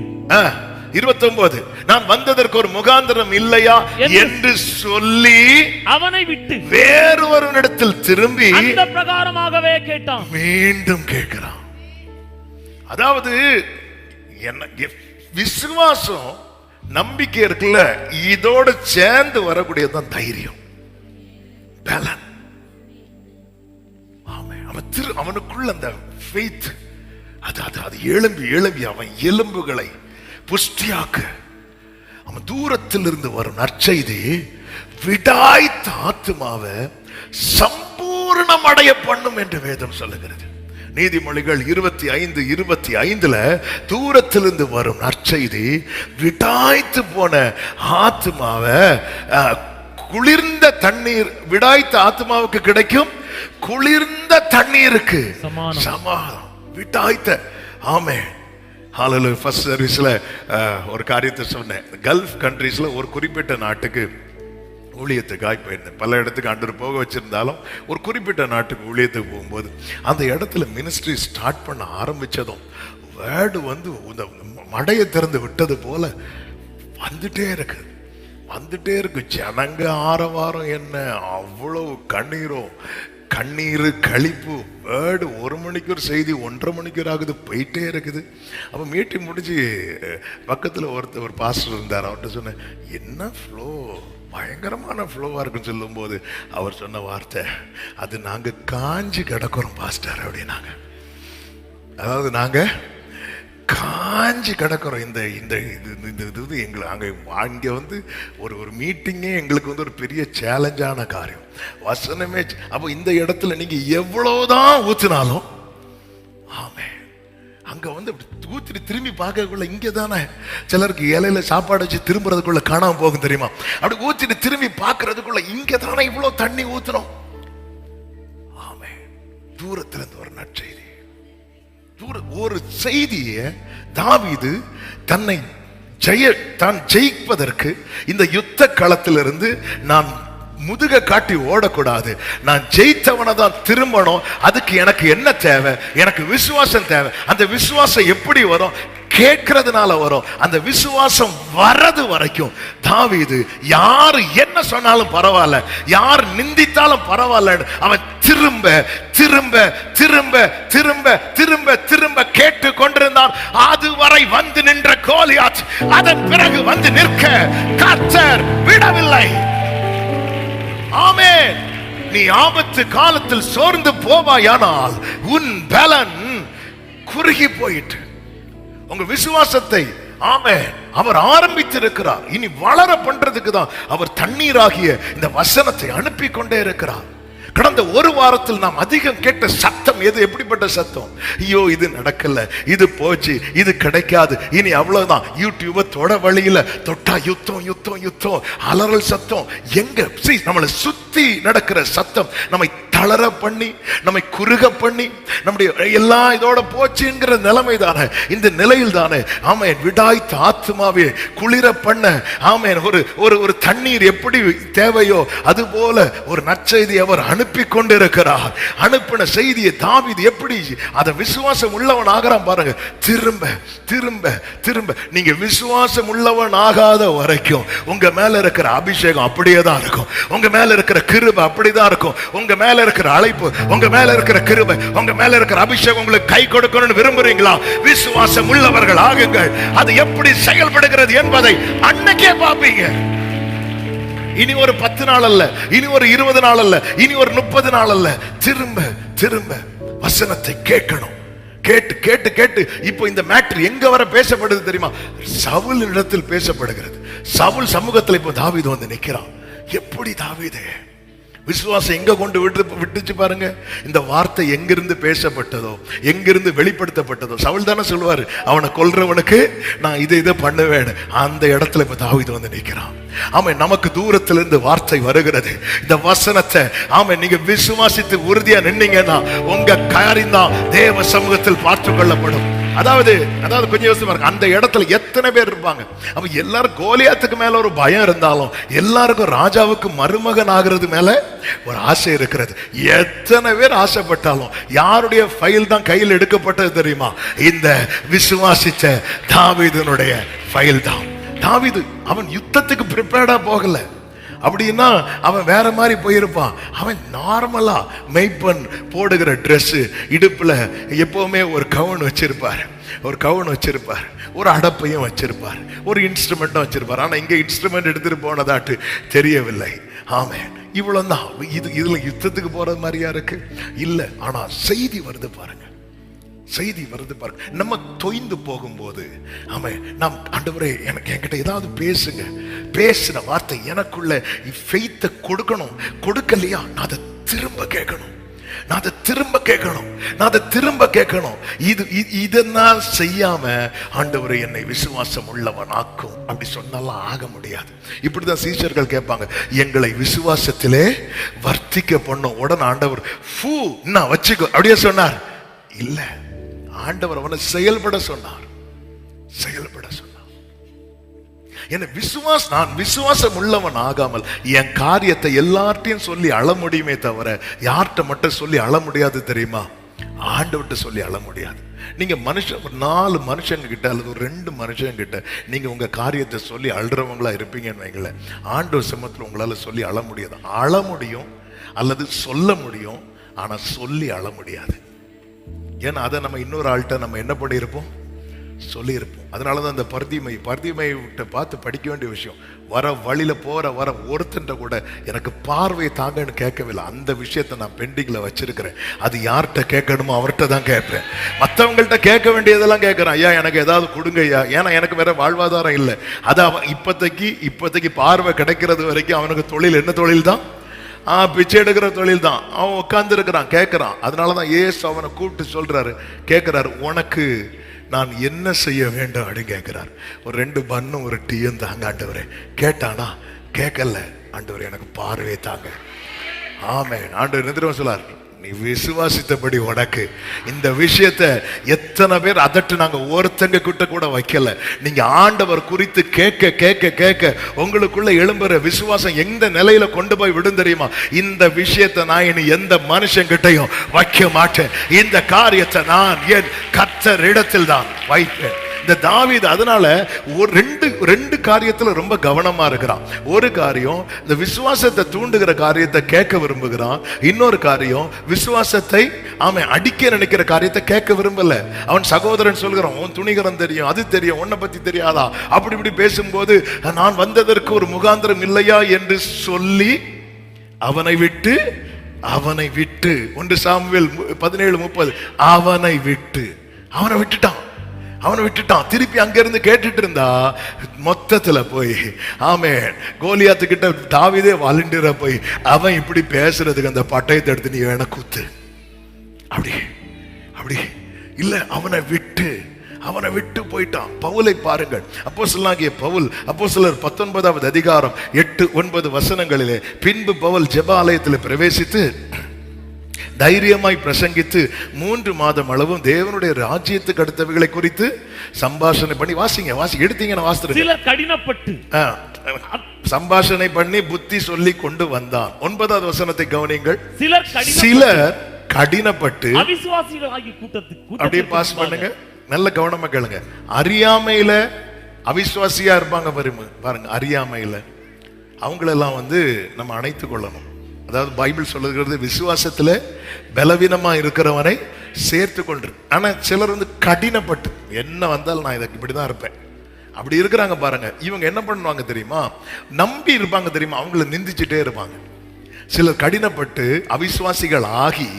29 நான் வந்ததற்கு ஒரு முகாந்திரம் இல்லையா என்று சொல்லி அவனை விட்டு வேறு ஒருவனிடத்தில் திரும்பி அந்த பிரகாரமாகவே கேட்டான். மீண்டும் கேட்கிறான். அதாவது என்ன விசுவாசம், நம்பிக்கை இருக்குல்ல, இதோட சேர்ந்து வரக்கூடியதுதான் தைரியம். அவனுக்குள்ள அந்த faith, அது எழும்பி அவன் எலும்புகளை புஷ்டியாக்க, அவன் தூரத்தில் இருந்து வரும் நற்செய்தி விடாய்த்த ஆத்துமாவை சம்பூர்ணம் அடைய பண்ணும் என்று வேதம் சொல்லுகிறது. நீதிமொழிகள் 25:25 தூரத்திலிருந்து வரும் நற்செய்தி விடாய்த்து போன ஆத்துமாவை, குளிர்ந்த தண்ணீர், விடாய்த்த ஆத்மாவுக்கு கிடைக்கும் குளிர்ந்த தண்ணீருக்கு சமாதானம். விடாய்த்த, ஆமென். ஹalleluya. ஃபர்ஸ்ட் சர்வீஸ்ல ஒரு காரியத்தை சொன்னேன். கல்ஃப் கண்ட்ரீஸ்ல ஒரு குறிப்பிட்ட நாட்டுக்கு ஊழியத்துக்காக போயிருந்தேன். பல இடத்துக்கு ஆண்டவர் போக வச்சிருந்தாலும் ஒரு குறிப்பிட்ட நாட்டுக்கு ஊழியத்துக்கு போகும்போது அந்த இடத்துல மினிஸ்ட்ரி ஸ்டார்ட் பண்ண ஆரம்பிச்சதும் வேர்டு வந்து மடையை திறந்து விட்டது போல வந்துட்டே இருக்கு. ஜனங்க ஆரவாரம் என்ன, அவ்வளவு கண்ணீர் கழிப்பு. வேர்டு 1 மணிக்கு ஒரு செய்தி 1:30 மணிக்கு ஆகுது, போயிட்டே இருக்குது. அப்போ மீட்டிங் முடிஞ்சு பக்கத்தில் ஒரு பாஸ்டர் இருந்தார். அவர்கிட்ட சொன்னேன், என்ன ஃப்ளோ, பயங்கரமான ஃப்ளோவா இருக்குன்னு சொல்லும் போது அவர் சொன்ன வார்த்தை, அது நாங்க காஞ்சி கிடக்கிறோம் பாஸ்டர் அப்படின்னாங்க. அதாவது நாங்க காஞ்சி கிடக்கிறோம். இந்த இது எங்களுக்கு அங்கே வந்து ஒரு மீட்டிங்கே எங்களுக்கு வந்து ஒரு பெரிய சேலஞ்சான காரியம். வசனமே. அப்போ இந்த இடத்துல நீங்க எவ்வளவுதான் ஊத்தினாலும், ஆமே, அங்க வந்து ஊத்திட்டு திரும்பி பார்க்கக்குள்ள இங்கே தானே சிலருக்கு இலையில சாப்பாடு வச்சு திரும்புறதுக்குள்ள காணாம போகும் தெரியுமா? அப்படி ஊத்திட்டு திரும்பி பார்க்கறதுக்குள்ள இங்கே தானே இவ்வளவு தண்ணி ஊத்துறோம். ஆமே, தூரத்துல இருந்து ஒரு நற்செய்தி, ஒரு செய்தியை தாவீது தான் ஜெயிப்பதற்கு இந்த யுத்த களத்திலிருந்து நான் முதுக காட்டி ஓடக்கூடாது, நான் ஜெயித்தவனை தான் திரும்பணும். அதுக்கு எனக்கு என்ன தேவை? எனக்கு விசுவாசம் தேவை. அந்த விசுவாசம் எப்படி வரும்? கேட்கறதுனால வரும். அந்த விசுவாசம் வரது வரைக்கும் தாவீது யாரு என்ன சொன்னாலும் பரவாயில்ல, யார் நிந்தித்தாலும் பரவாயில்ல, அவன் திரும்ப திரும்ப திரும்ப திரும்ப திரும்ப திரும்ப கேட்டு கொண்டிருந்தான். அதுவரை வந்து நின்ற கோலியாத் அதன் பிறகு வந்து நிற்க கர்த்தர் விடவில்லை. ஆமென். நீ ஆபத்து காலத்தில் சோர்ந்து போவாயானால் உன் பலன் குறுகி போயிட்டு. உங்க விசுவாசத்தை ஆமென் அவர் ஆரம்பித்திருக்கிறார். இனி வளர பண்றதுக்கு தான் அவர் தண்ணீராகிய இந்த வசனத்தை அனுப்பி கொண்டே இருக்கிறார். கடந்த ஒரு வாரத்தில் நாம் அதிகம் கேட்ட சத்தம் எது? எப்படிப்பட்ட சத்தம்? ஐயோ, இது நடக்கல, இது போச்சு, இது கிடைக்காது, இனி அவ்வளவுதான். யூடியூப தொட வழியில தொட்டா யுத்தம் யுத்தம் யுத்தம், அலறல் சத்தம். எங்க நம்மளை சுத்தி நடக்கிற சத்தம் நம்மை தளர பண்ணி, நம்மை குறுக பண்ணி, நம்முடைய எல்லாம் இதோட போச்சுங்கிற நிலைமை தானே. இந்த நிலையில் தானே ஆமென் விடாய்த்த ஆத்துமாவே குளிர பண்ண ஆமென் ஒரு தண்ணீர் எப்படி தேவையோ அது போல ஒரு நற்செய்தி அவர் அனுப்பி கொண்டிருக்கிறார். அனுப்பின செய்தியை தாவீது எப்படி அதை விசுவாசம் உள்ளவன் ஆகிறான் பாருங்க. திரும்ப திரும்ப திரும்ப. நீங்க விசுவாசம் உள்ளவன் ஆகாத வரைக்கும் உங்க மேல இருக்கிற அபிஷேகம் அப்படியே தான் இருக்கும். உங்க மேல இருக்கிற கிருபை அப்படிதான் இருக்கும். உங்க மேல இருக்கிற அழைப்பு, உங்க மேல இருக்கிற கிருபை, உங்க மேல இருக்கிற அபிஷேகம் உங்களுக்கு கை கொடுக்கணும்னு விரும்புறீங்களா? விசுவாசம் உள்ளவர்கள் ஆகுங்கள். அது எப்படி செயல்படுகிறது என்பதை அன்னைக்கே பாப்பீங்க. இனி ஒரு 10 நாள் அல்ல, இனி ஒரு 20 நாள் அல்ல, இனி ஒரு 30 நாள் அல்ல. திரும்ப திரும்ப வசனத்தை கேட்கணும். கேட்டு கேட்டு கேட்டு இப்போ இந்த மேட்டர் எங்க வர பேசப்படுது தெரியுமா? சவுல் இடத்தில் பேசப்படுகிறது. சவுல் சமூகத்தில் இப்போ தாவீது வந்து நிற்கிறான். எப்படி தாவீதே விசுவாசம் எங்க கொண்டு விட்டுச்சு பாருங்க. இந்த வார்த்தை எங்கிருந்து பேசப்பட்டதோ, எங்கிருந்து வெளிப்படுத்தப்பட்டதோ. சவுல் தானே சொல்லுவாரு, அவனை கொல்றவனுக்கு நான் இதை பண்ணுவேன். அந்த இடத்துல இப்ப தாவீது வந்து நிற்கிறான். ஆமா, நமக்கு தூரத்திலிருந்து வார்த்தை வருகிறது. இந்த வசனத்தை ஆமா நீங்க விசுவாசித்து உறுதியா நின்னீங்கன்னா உங்க காரியம் தான் தேவ சமூகத்தில் பார்த்து கொள்ளப்படும். அதாவது கொஞ்சம் யோசிச்சு பாருங்க, அந்த இடத்துல எத்தனை பேர் இருப்பாங்க. அப்ப எல்லாரும் கோலியாத்துக்கு மேல ஒரு பயம் இருந்தாலும் எல்லாருக்கும் ராஜாவுக்கு மருமகன் ஆகிறது மேல ஒரு ஆசை இருக்கிறது. எத்தனை பேர் ஆசைப்பட்டாலும் யாருடைய ஃபைல் தான் கையில் எடுக்கப்பட்டது தெரியுமா? இந்த விசுவாசிச்ச தாவீதுனுடைய ஃபைல் தான். தாவீது அவன் யுத்தத்துக்கு ப்ரிப்பேர்டா போகல. அப்படின்னா அவன் வேற மாதிரி போயிருப்பான். அவன் நார்மலா மெய்ப்பன் போடுகிற ட்ரெஸ், இடுப்புல எப்பவுமே ஒரு கவுன் வச்சிருப்பார், ஒரு அடப்பையும் வச்சிருப்பார், ஒரு இன்ஸ்ட்ருமெண்ட்டும் வச்சிருப்பார். ஆனா இங்க இன்ஸ்ட்ருமெண்ட் எடுத்துட்டு போனதாட்டு தெரியவில்லை. ஆமென். இவ்வளவுதான். இதுல யுத்தத்துக்கு போறது மாதிரியா இருக்கு இல்ல. ஆனா செய்தி வருது பாருங்க, செய்தி வருது பாருங்க. நம்ம தொய்ந்து போகும்போது ஆமா நாம் ஆண்டவரே எனக்கு என்கிட்ட ஏதாவது பேசுங்க, பேசின வார்த்தை எனக்குள்ள ஃபெய்த்தை கொடுக்கணும். கொடுக்கலையா நான் அதை திரும்ப கேட்கணும், இதனால் செய்யாம ஆண்டவரே என்னை விசுவாசம் உள்ளவன் ஆக்கும் அப்படி சொன்னாலும் ஆக முடியாது. இப்படிதான் சீஷர்கள் கேட்பாங்க, எங்களை விசுவாசத்திலே வர்த்திக்க பண்ணும். உடனே ஆண்டவர் வச்சுக்கோ அப்படியே சொன்னார் இல்ல. ஆண்டவர் அவனை செயல்பட சொன்னார். செயல்பட சொன்னார். நான் விசுவாசம் உள்ளவன் ஆகாமல் என் காரியத்தை எல்லார்ட்டையும் சொல்லி அழ முடியுமே தவிர யார்கிட்ட மட்டும் சொல்லி அழ முடியாது தெரியுமா? ஆண்டவர்கிட்ட சொல்லி அழ முடியாது. நீங்க மனுஷன் 4 மனுஷங்க கிட்ட அல்லது ஒரு 2 மனுஷங்க கிட்ட நீங்க உங்க காரியத்தை சொல்லி அழுறவங்களா இருப்பீங்கன்னு வைங்களேன், ஆண்டவர் சமத்துல உங்களால சொல்லி அழ முடியாது. அழ முடியும் அல்லது சொல்ல முடியும், ஆனா சொல்லி அழ முடியாது. ஏன்னா அதை நம்ம இன்னொரு ஆள்கிட்ட நம்ம என்ன பண்ணியிருப்போம், சொல்லியிருப்போம். அதனாலதான் அந்த பர்திமையை பார்த்து படிக்க வேண்டிய விஷயம். வர வழியில வர ஒருத்தன்ட்ட கூட எனக்கு பார்வையை தாங்கன்னு கேட்கவில்லை. அந்த விஷயத்தை நான் பெண்டிங்ல வச்சிருக்கிறேன். அது யார்கிட்ட கேட்கணுமோ அவர்கிட்ட தான் கேட்பேன். மற்றவங்கள்ட்ட கேட்க வேண்டியதெல்லாம் கேட்கிறேன். ஐயா எனக்கு ஏதாவது கொடுங்க ஐயா, ஏன்னா எனக்கு வேற வாழ்வாதாரம் இல்லை. அது அவன் இப்போதைக்கு பார்வை கிடைக்கிறது வரைக்கும் அவனுக்கு தொழில் என்ன தொழில் தான்? பிச்சை எடுக்கிற தொழில் தான். அவன் உட்கார்ந்து இருக்கிறான், கேட்கிறான். அதனாலதான் ஏசு அவனை கூப்பிட்டு சொல்றாரு, கேட்கிறாரு, உனக்கு நான் என்ன செய்ய வேண்டும் அப்படின்னு கேட்கிறார். ஒரு 2 பன்னும் ஒரு டீயும் தாங்க ஆண்டவரே. கேட்டானா? கேட்கல. ஆண்டவரே எனக்கு பார்வையை தாங்க. ஆமென். ஆண்டவர் எதிர சொல்லார், நீ விசுவாசித்தபடி உனக்கு இந்த விஷயத்தை எத்தனை பேர் அதட்டு நாங்க ஒருத்தங்க கிட்ட கூட வைக்கல. நீங்க ஆண்டவர் குறித்து கேட்க கேட்க கேட்க உங்களுக்குள்ள எழும்புற விசுவாசம் எந்த நிலையில கொண்டு போய் விடும் தெரியுமா? இந்த விஷயத்தை நான் இனி எந்த மனுஷன் கிட்டையும் வைக்க மாட்டேன். இந்த காரியத்தை நான் என் கர்த்தர் இடத்தில் தான் வைப்பேன். இந்த தாவீது அதனால ரெண்டு காரியத்துல ரொம்ப கவனமா இருக்கிறான். ஒரு காரியம் இந்த விசுவாசத்தை தூண்டுகிற காரியத்தை கேட்க விரும்புகிறான். இன்னொரு காரியம் விசுவாசத்தை அவன் அடிக்க நினைக்கிற காரியத்தை கேட்க விரும்பல. அவன் சகோதரன் சொல்கிறான், உன் துணிகரம் தெரியும், அது தெரியும், உன்னை பத்தி தெரியாதா? அப்படி இப்படி பேசும்போது நான் வந்ததற்கு ஒரு முகாந்திரம் இல்லையா என்று சொல்லி அவனை விட்டு 1 சாமுவேல் 17:30 அவனை விட்டுட்டான். திருப்பி அங்கிருந்து கேட்டுட்டு இருந்தா மொத்தத்துல போய் ஆமென் கோலியாத்து கிட்ட தாவீதே வாலண்டியரா போய் அவன் இப்படி பேசுறதுக்கு அந்த பட்டயத்தை எடுத்து நீ வேணா குத்து அப்படி இல்ல, அவனை விட்டு போயிட்டான். பவுலை பாருங்கள். அப்போஸ்தலனாகிய பவுல் அப்போஸ்தலர் 19வது அதிகாரம் 8-9 வசனங்களிலே, பின்பு பவுல் ஜெப ஆலயத்தில் பிரவேசித்து தைரியமாய் பிரசங்கித்து 3 மாதம் அளவும் தேவனுடைய ராஜ்யத்துக்கு அடுத்தவைகளை குறித்து சம்பாஷணை பண்ணி எடுத்தீங்கன்னா வாசித்து சிலர் கடினப்பட்டு சம்பாஷணை பண்ணி புத்தி சொல்லி கொண்டு வந்தான். 9வது வசனத்தை கவனிங்கள். சிலர் கடினப்பட்டு அவிசுவாசிகளாகிய கூட்டத்துக்கு அப்படியே பாஸ் பண்ணுங்க, நல்ல கவனமா கேளுங்க. அறியாமையில அவிசுவாசியா இருப்பாங்க பாருங்க. அறியாமையில அவங்களெல்லாம் நம்ம அணைத்துக் கொள்ளணும். அதாவது பைபிள் சொல்லுகிறது, விசுவாசத்துல பலவீனமா இருக்கிறவனை சேர்த்து கொண்டு. ஆனா சிலர் கடினப்பட்டு என்ன வந்தாலும் நான் இதுக்கு இப்படிதான் இருப்பேன் அப்படி இருக்கிறாங்க பாருங்க. இவங்க என்ன பண்ணுவாங்க தெரியுமா? நம்பி இருப்பாங்க தெரியுமா? அவங்கள நிந்திச்சுட்டே இருப்பாங்க. சிலர் கடினப்பட்டு அவிசுவாசிகள் ஆகி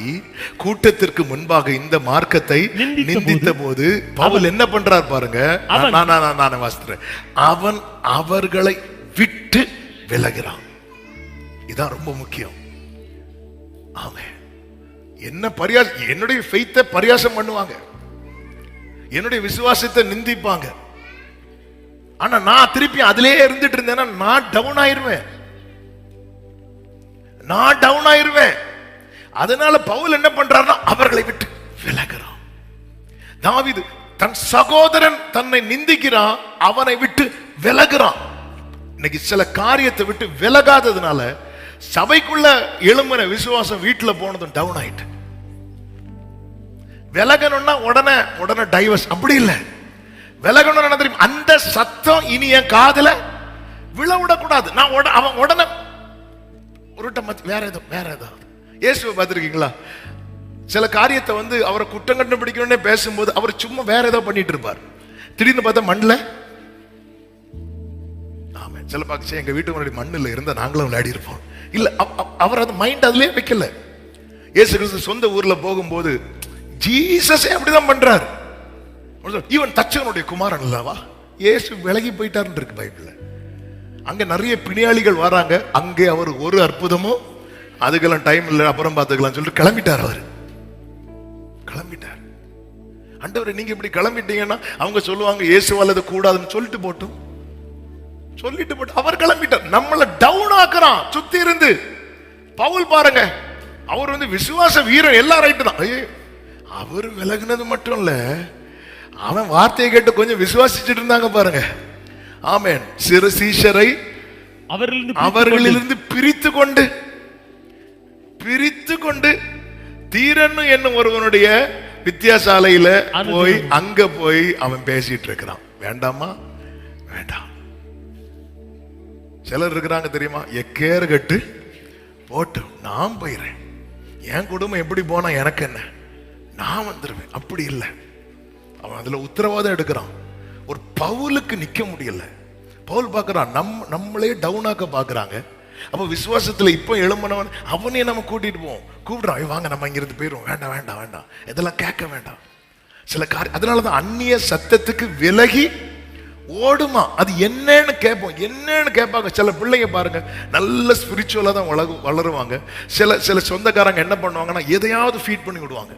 கூட்டத்திற்கு முன்பாக இந்த மார்க்கத்தை நிந்தித்த போது பவுல் என்ன பண்றார் பாருங்க. நான் வாசிக்கிறேன். அவன் அவர்களை விட்டு விலகிறான். இதான் ரொம்ப முக்கியம். ஆமென். என்னுடைய ஃபெய்த்தை பரியாசம் பண்ணுவாங்க, என்னுடைய விசுவாசத்தை நிந்திப்பாங்க. ஆனா நான் திருப்பி அதிலே இருந்துட்டு இருந்தேன்னா நான் டவுன் ஆயிருவேன். அதனால பவுல் என்ன பண்றாருன்னா அவர்களை விட்டு விலகிறான். தாவீது தன் சகோதரன் தன்னை நிந்திக்கிறான், அவனை விட்டு விலகிறான். இன்னைக்கு சில காரியத்தை விட்டு விலகாததுனால சபைக்குள்ள எழும்பின விசுவாசம் வீட்டுல போனதும் டவுன் ஆயிட்டு. விலகணும்னா உடனே டைவர்ஸ் அப்படி இல்லை. விலகணும் தெரியும், அந்த சத்தம் இனி என் காதுல விழவிடக்கூடாது. நான் அவன் உடனே வேற ஏதோ இயேசுவை பார்த்திருக்கீங்களா? சில காரியத்தை அவரை குற்றம் கண்டுபிடிக்கணும்னே பேசும்போது அவர் சும்மா வேற ஏதோ பண்ணிட்டு இருப்பார். திடீர்னு பார்த்தா மண்ணில் சில பார்க்க எங்க வீட்டு முன்னாடி மண்ணில் இருந்தா நாங்களும் விளையாடி இருப்போம். இல்ல அவர் அந்த மைண்ட் அதுலயே வைக்கல. இயேசு கிறிஸ்து சொந்த ஊர்ல போகும்போது ஜீசஸே அப்படிதான் பண்றாரு. இவன் தச்சனுடைய குமாரன் அல்லவா? இயேசு விலகி போயிட்டாருன்னு இருக்கு பைபிள்ல. அங்க நிறைய பிணியாளிகள் வராங்க. அங்கே அவர் ஒரு அற்புதமும் அதுக்கெல்லாம் டைம் இல்லை, அப்புறம் பார்த்துக்கலாம் சொல்லிட்டு கிளம்பிட்டார். ஆண்டவரே நீங்க இப்படி கிளம்பிட்டீங்கன்னா அவங்க சொல்லுவாங்க இயேசுவால அது கூடாதுன்னு சொல்லிட்டு போட்டு அவர் கிளம்பிட்டார். நம்மள டவுன் ஆக்குறான் சுத்தி இருந்து. பவுல் பாருங்க, அவர் விசுவாச வீரர், எல்லாம் ரைட்டு தான். அவர் விலகுனது மட்டும் இல்ல, அவன் வார்த்தையை கேட்டு கொஞ்சம் விசுவாசிச்சுட்டு இருந்தாங்க பாருங்க. ஆமென். சிறு சீஷரை அவர்களிலிருந்து பிரித்து கொண்டு தீரன்னு என்னும் ஒருவனுடைய வித்தியாசாலையில அங்க போய் அவன் பேசிட்டு இருக்கிறான். வேண்டாமா? வேண்டாம். சிலர் இருக்கிறாங்க தெரியுமா, எக்கேறு கட்டு போட்டு நான் போயிடுறேன், என் குடும்பம் எப்படி போனா எனக்கு என்ன, நான் வந்துருவேன். அப்படி இல்லை. அவன் அதுல உத்தரவாதம் எடுக்கிறான். ஒரு பவுலுக்கு நிக்க முடியல. பவுல் பார்க்கறான், நம்மளே டவுனாக்க பாக்குறாங்க. அப்ப விசுவாசத்துல இப்ப எழும்பனவன் அவனே நம்ம கூட்டிட்டு போவோம், கூப்பிடுறான், வாங்க நம்ம இங்கிருந்து போயிடுவோம். வேண்டாம் வேண்டாம் வேண்டாம், இதெல்லாம் கேட்க வேண்டாம். சில காரியம் அதனாலதான் அந்நிய சத்தத்துக்கு விலகி ஓடுமா. அது என்னன்னு கேட்போம், என்னன்னு கேட்பாங்க. சில பிள்ளைங்க பாருங்க, நல்ல ஸ்பிரிச்சுவலா தான் வளருவாங்க. சில சொந்தக்காரங்க என்ன பண்ணுவாங்கன்னா, எதையாவது ஃபீட் பண்ணி விடுவாங்க.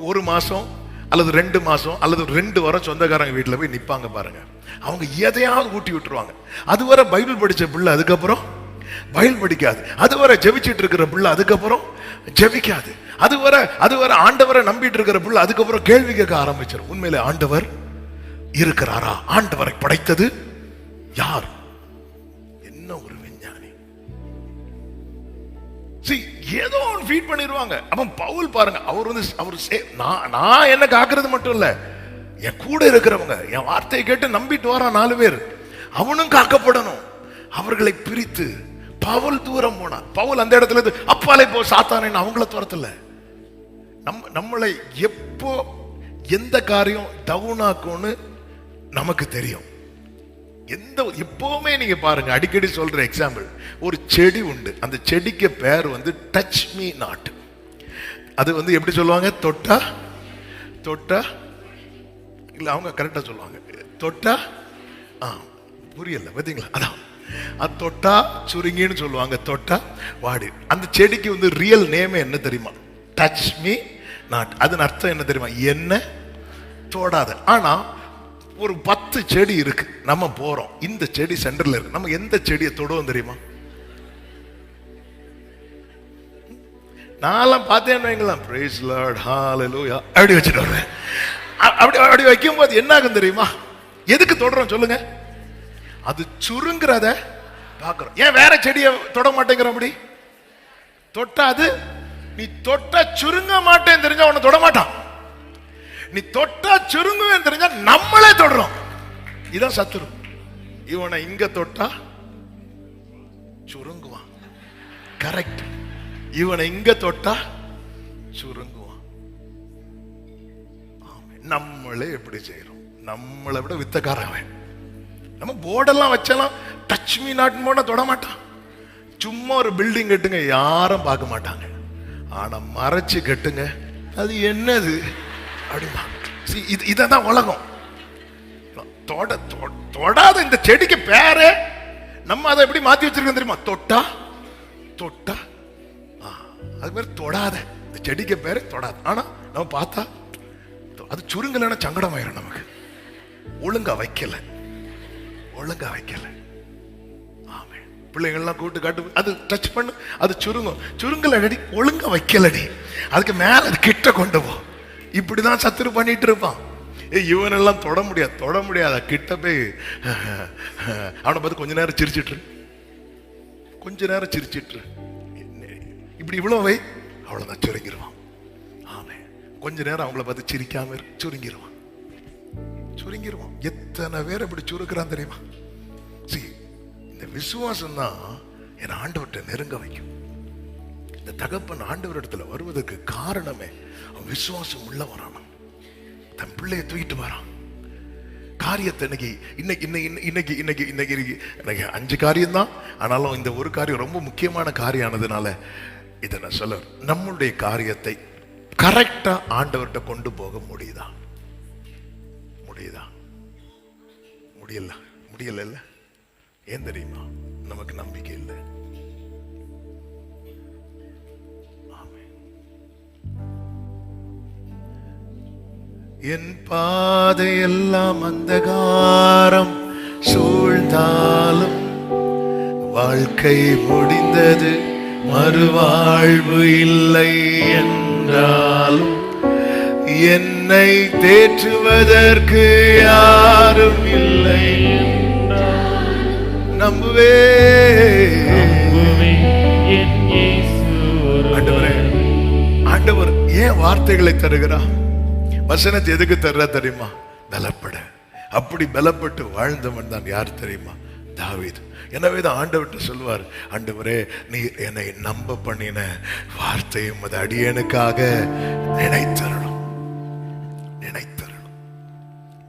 ஒரு மாசம் அல்லது 2 மாசம் அல்லது 2 வாரம் சொந்தக்காரங்க வீட்டில் போய் நிற்பாங்க பாருங்க. அவங்க எதையாவது ஊட்டி விட்டுருவாங்க. அதுவரை பைபிள் படிச்ச பிள்ளை அதுக்கப்புறம் பைபிள் படிக்காது. அதுவரை ஜெபிச்சிட்டு இருக்கிற பிள்ளை அதுக்கப்புறம் ஜெபிக்காது. அதுவரை ஆண்டவரை நம்பிட்டு இருக்கிற பிள்ளை அதுக்கப்புறம் கேள்வி கேட்க ஆரம்பிச்சிடும். உண்மையிலே ஆண்டவர் இருக்கிறாரா? ஆண்டவரை படைத்தது யார்? என்ன ஒரு விஞ்ஞானி! ஏதோ ஃபீட் பண்ணிடுவாங்க. அவன் பவுல் பாருங்க, நான் என்ன காக்குறது மட்டும் இல்ல, என் கூட இருக்கிறவங்க என் வார்த்தையை கேட்டு நம்பிட்டு வரான் 4 பேர், அவனும் காக்கப்படணும். அவர்களை பிரித்து பவுல் தூரம் போனான். பவுல் அந்த இடத்துல இருந்து அப்பாலே போ சாத்தானே அவங்கள துரத்தல. நம்மளை எப்போ எந்த காரியம் டவுன் ஆக்கும்னு நமக்கு தெரியும். எப்பவுமே நீங்க பாருங்க, அடிக்கடி சொல்ற எக்ஸாம்பிள், ஒரு செடி உண்டு. அந்த செடிக்கு பேர் வந்து டச் மீ நாட். அது எப்படி சொல்லுவாங்க? தொட்டா இல்ல, அவங்க கரெக்டா சொல்லுவாங்க, தொட்டா புரியல பாத்தீங்களா? அதான் அது தொட்டா சுருங்கின்னு சொல்லுவாங்க, தொட்டா வாடி. அந்த செடிக்கு வந்து ரியல் நேம் என்ன தெரியுமா? Touch me not. அதன் அர்த்தம் என்ன தெரியுமா? என்ன தொடாத. ஆனா ஒரு 10 செடி இருக்கு, நம்ம போறோம், இந்த செடி சென்டர்ல இருக்கு, நம்ம எந்த செடியை தொடுவோம் தெரியுமா? நான் பார்த்தேன்னு வைங்களேன், பிரைஸ் லார்ட் ஹalleluya அப்படி வச்சுட்டு வருவேன். அப்படி வைக்கும் போது என்ன ஆகும் தெரியுமா? எதுக்கு தொடுறோம் சொல்லுங்க? அது சுருங்குறத பாக்குறோம். ஏன் வேற செடியை தொட மாட்டேங்கிற? அப்படி தொட்டாது. நீ தொட்டா சுருங்க மாட்டேன்னு தெரிஞ்சா உன்னை தொட மாட்டான். நீ தொட்டா சுருங்குவேன் தெரிஞ்சா நம்மளே தொடுறோம். இதான் சத்துரு. இவனை இங்க தொட்டா சுருங்குவான். கரெக்ட். இவனை இங்க தொட்டா சுருங்குவான். நம்மளே எப்படி செய்யறோம்? நம்மளை விட வித்தக்காரன். நம்ம போர்டெல்லாம் வச்சலாம், டச் மீ நாட் போட தொட மாட்டான். சும்மா ஒரு பில்டிங் கட்டுங்க, யாரும் பார்க்க மாட்டாங்க. ஆனா மறைச்சு கட்டுங்க, அது என்னது அப்படிமா. இதான் உலகம். தொடாத இந்த செடிக்கு பேரு நம்ம அதை எப்படி மாத்தி வச்சிருக்கோம் தெரியுமா? தொட்டா அது பேர் தொடாத. இந்த செடிக்கு பேரு தொடாத. ஆனா நம்ம பார்த்தா அது சுருங்கலன்னா சங்கடம் ஆயிரும் நமக்கு. ஒழுங்கா வைக்கல. ஆமே. பிள்ளைங்கள்லாம் கூட்டு காட்டு, அது டச் பண்ணு, அது சுருங்கலடி, ஒழுங்கா வைக்கலடி, அதுக்கு மேல அது கிட்ட கொண்டு போ. இப்படிதான் சத்துரு பண்ணிட்டு இருப்பான். இவனெல்லாம் தொட முடியாது. கிட்ட போய் அவனை பார்த்து கொஞ்ச நேரம் சிரிச்சிட்டு இப்படி இவ்வளவு வை, அவ்வளவுதான் சுருங்கிடுவான். ஆமே. கொஞ்ச நேரம் அவங்கள பார்த்து சிரிக்காம சுருங்கிடுவான். எத்தனை பேர் இப்படி சுருக்கிறான் தெரியுமா? இந்த விசுவாசம் தான் என் ஆண்டவர்கிட்ட நெருங்க வைக்கும். இந்த தகப்பன் ஆண்டவரிடத்துல வருவதற்கு காரணமே அவன் விசுவாசம் உள்ள வரான். தன் பிள்ளைய தூக்கிட்டு வரான். காரியத்தை இன்னைக்கு 5 காரியம் தான். ஆனாலும் இந்த ஒரு காரியம் ரொம்ப முக்கியமான காரியம் ஆனதுனால இதை நான் சொல்ல, நம்மளுடைய காரியத்தை கரெக்டா ஆண்டவர்கிட்ட கொண்டு போக முடியல. ஏன் தெரியுமா? நமக்கு நம்பிக்கை இல்லை. என் பாதையெல்லாம் அந்தகாரம் சூழ்ந்தாலும், வாழ்க்கை முடிந்தது மறுவாழ்வு இல்லை என்றாலும், என் என்னை தேற்றுவதற்கு யாரும் இல்லை. நம்புவே ஆண்டவர் ஏன் வார்த்தைகளை தருகிறார்? வசனத்தை எதுக்கு தர்றா தெரியுமா? பலப்பட. அப்படி பலப்பட்டு வாழ்ந்தவன் தான் யார் தெரியுமா? தாவீது. எனவே தான் ஆண்டவர்கிட்ட சொல்வார், ஆண்டவரே நீ என்னை நம்ப பண்ணின வார்த்தையும் அது அடியனுக்காக நினைத்தரணும், நினைத்தரணும்.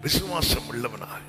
விசுவாசம் உள்ளவனாக